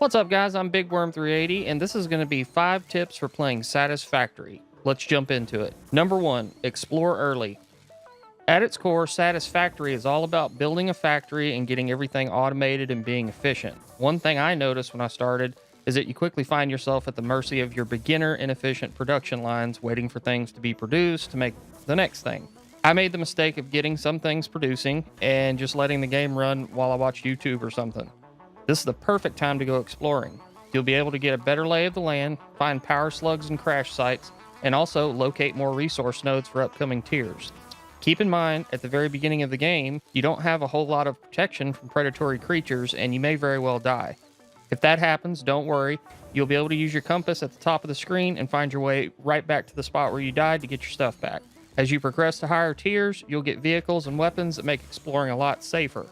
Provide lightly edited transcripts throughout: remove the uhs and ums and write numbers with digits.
What's up, guys? I'm Big Worm 380, and this is going to be 5 tips for playing Satisfactory. Let's jump into it. Number 1, explore early. At its core, Satisfactory is all about building a factory and getting everything automated and being efficient. One thing I noticed when I started is that you quickly find yourself at the mercy of your beginner, inefficient production lines, waiting for things to be produced to make the next thing. I made the mistake of getting some things producing and just letting the game run while I watched YouTube or something. This is the perfect time to go exploring. You'll be able to get a better lay of the land, find power slugs and crash sites, and also locate more resource nodes for upcoming tiers. Keep in mind, at the very beginning of the game, you don't have a whole lot of protection from predatory creatures, and you may very well die. If that happens, don't worry. You'll be able to use your compass at the top of the screen and find your way right back to the spot where you died to get your stuff back. As you progress to higher tiers, you'll get vehicles and weapons that make exploring a lot safer.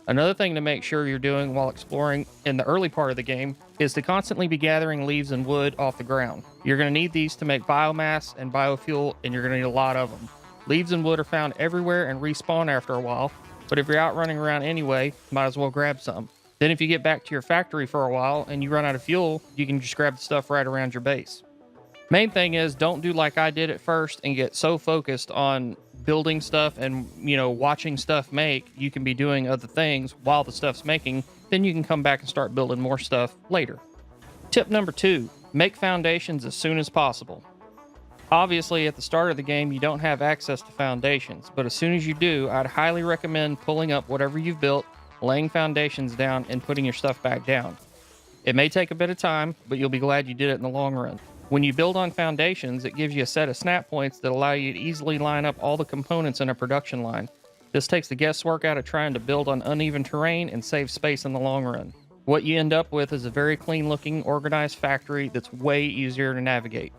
Another thing to make sure you're doing while exploring in the early part of the game is to constantly be gathering leaves and wood off the ground. You're going to need these to make biomass and biofuel, and you're going to need a lot of them. Leaves and wood are found everywhere and respawn after a while, but if you're out running around anyway, might as well grab some. Then if you get back to your factory for a while and you run out of fuel, you can just grab the stuff right around your base. Main thing is, don't do like I did at first and get so focused on building stuff and, watching stuff make. You can be doing other things while the stuff's making, then you can come back and start building more stuff later. Tip number 2, make foundations as soon as possible. Obviously, at the start of the game, you don't have access to foundations, but as soon as you do, I'd highly recommend pulling up whatever you've built, laying foundations down, and putting your stuff back down. It may take a bit of time, but you'll be glad you did it in the long run. When you build on foundations, it gives you a set of snap points that allow you to easily line up all the components in a production line. This takes the guesswork out of trying to build on uneven terrain and save space in the long run. What you end up with is a very clean looking, organized factory that's way easier to navigate.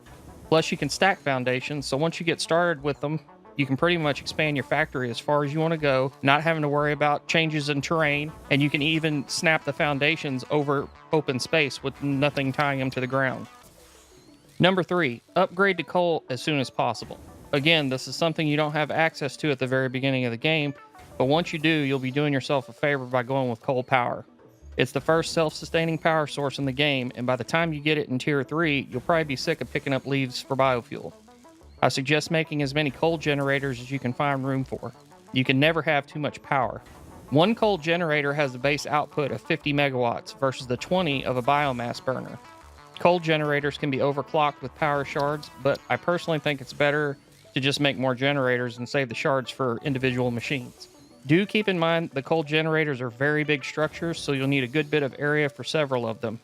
Plus, you can stack foundations, so once you get started with them, you can pretty much expand your factory as far as you want to go, not having to worry about changes in terrain, and you can even snap the foundations over open space with nothing tying them to the ground. Number 3, upgrade to coal as soon as possible. Again, this is something you don't have access to at the very beginning of the game, but once you do, you'll be doing yourself a favor by going with coal power. It's the first self-sustaining power source in the game, and by the time you get it in Tier 3, you'll probably be sick of picking up leaves for biofuel. I suggest making as many coal generators as you can find room for. You can never have too much power. One coal generator has a base output of 50 megawatts versus the 20 of a biomass burner. Coal generators can be overclocked with power shards, but I personally think it's better to just make more generators and save the shards for individual machines. Do keep in mind the coal generators are very big structures, so you'll need a good bit of area for several of them.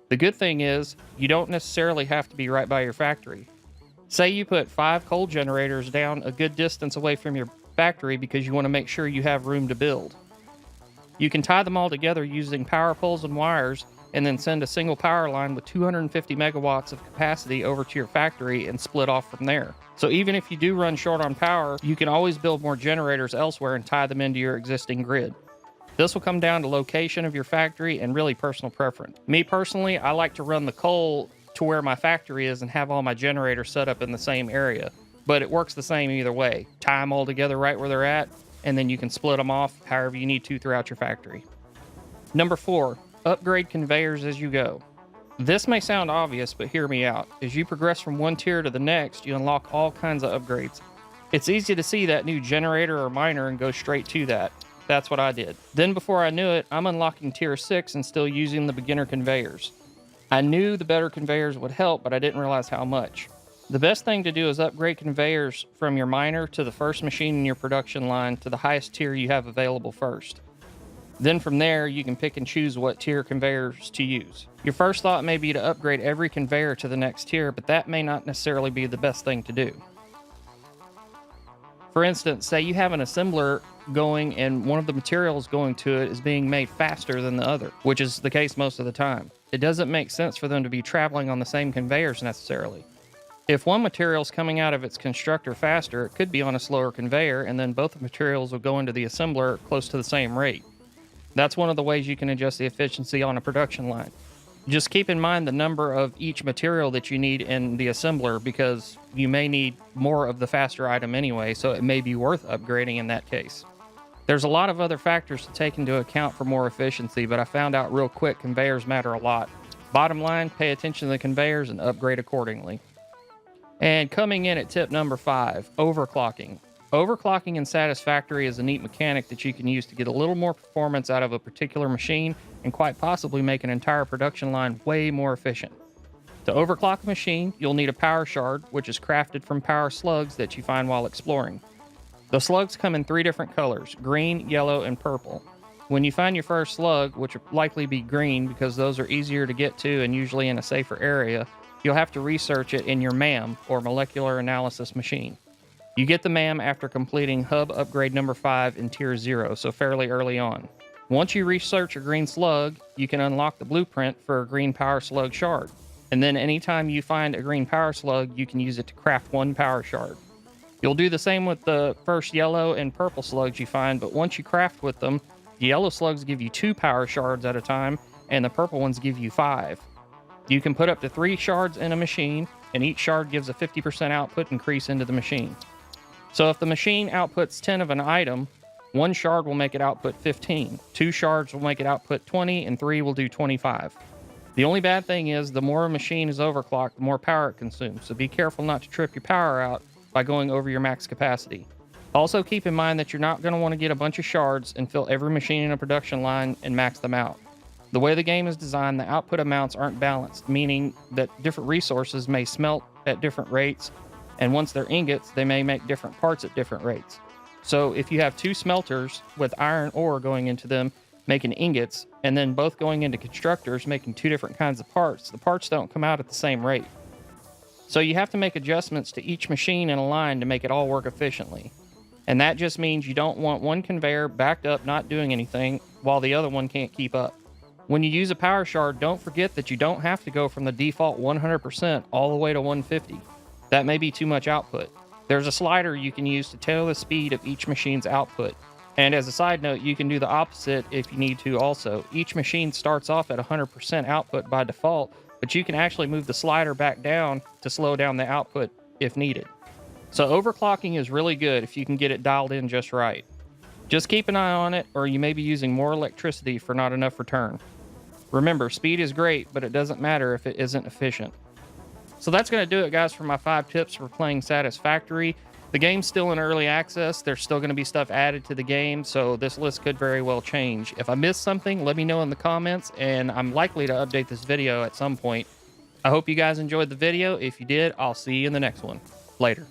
The good thing is, you don't necessarily have to be right by your factory. Say you put 5 coal generators down a good distance away from your factory because you want to make sure you have room to build. You can tie them all together using power poles and wires, and then send a single power line with 250 megawatts of capacity over to your factory and split off from there. So even if you do run short on power, you can always build more generators elsewhere and tie them into your existing grid. This will come down to location of your factory and really personal preference. Me personally, I like to run the coal to where my factory is and have all my generators set up in the same area, but it works the same either way. Tie them all together right where they're at, and then you can split them off however you need to throughout your factory. Number 4, upgrade conveyors as you go. This may sound obvious, but hear me out. As you progress from one tier to the next, you unlock all kinds of upgrades. It's easy to see that new generator or miner and go straight to that. That's what I did. Then before I knew it, I'm unlocking tier 6 and still using the beginner conveyors. I knew the better conveyors would help, but I didn't realize how much. The best thing to do is upgrade conveyors from your miner to the first machine in your production line to the highest tier you have available first. Then from there, you can pick and choose what tier conveyors to use. Your first thought may be to upgrade every conveyor to the next tier, but that may not necessarily be the best thing to do. For instance, say you have an assembler going and one of the materials going to it is being made faster than the other, which is the case most of the time. It doesn't make sense for them to be traveling on the same conveyors necessarily. If one material is coming out of its constructor faster, it could be on a slower conveyor, and then both the materials will go into the assembler close to the same rate. That's one of the ways you can adjust the efficiency on a production line. Just keep in mind the number of each material that you need in the assembler, because you may need more of the faster item anyway, so it may be worth upgrading in that case. There's a lot of other factors to take into account for more efficiency, but I found out real quick conveyors matter a lot. Bottom line, pay attention to the conveyors and upgrade accordingly. And coming in at tip number 5, overclocking. Overclocking in Satisfactory is a neat mechanic that you can use to get a little more performance out of a particular machine and quite possibly make an entire production line way more efficient. To overclock a machine, you'll need a power shard, which is crafted from power slugs that you find while exploring. The slugs come in 3 different colors: green, yellow, and purple. When you find your first slug, which will likely be green because those are easier to get to and usually in a safer area, you'll have to research it in your MAM, or molecular analysis machine. You get the MAM after completing hub upgrade number 5 in tier 0, so fairly early on. Once you research a green slug, you can unlock the blueprint for a green power slug shard. And then anytime you find a green power slug, you can use it to craft 1 power shard. You'll do the same with the first yellow and purple slugs you find, but once you craft with them, the yellow slugs give you 2 power shards at a time, and the purple ones give you 5. You can put up to 3 shards in a machine, and each shard gives a 50% output increase into the machine. So if the machine outputs 10 of an item, 1 shard will make it output 15, 2 shards will make it output 20, and 3 will do 25. The only bad thing is the more a machine is overclocked, the more power it consumes, so be careful not to trip your power out by going over your max capacity. Also keep in mind that you're not going to want to get a bunch of shards and fill every machine in a production line and max them out. The way the game is designed, the output amounts aren't balanced, meaning that different resources may smelt at different rates, and once they're ingots, they may make different parts at different rates. So if you have 2 smelters with iron ore going into them, making ingots, and then both going into constructors making 2 different kinds of parts, the parts don't come out at the same rate. So you have to make adjustments to each machine in a line to make it all work efficiently. And that just means you don't want one conveyor backed up not doing anything while the other one can't keep up. When you use a power shard, don't forget that you don't have to go from the default 100% all the way to 150. That may be too much output. There's a slider you can use to tell the speed of each machine's output. And as a side note, you can do the opposite if you need to also. Each machine starts off at 100% output by default, but you can actually move the slider back down to slow down the output if needed. So overclocking is really good if you can get it dialed in just right. Just keep an eye on it, or you may be using more electricity for not enough return. Remember, speed is great, but it doesn't matter if it isn't efficient. So that's going to do it, guys, for my 5 tips for playing Satisfactory. The game's still in early access. There's still going to be stuff added to the game, so this list could very well change. If I missed something, let me know in the comments, and I'm likely to update this video at some point. I hope you guys enjoyed the video. If you did, I'll see you in the next one. Later.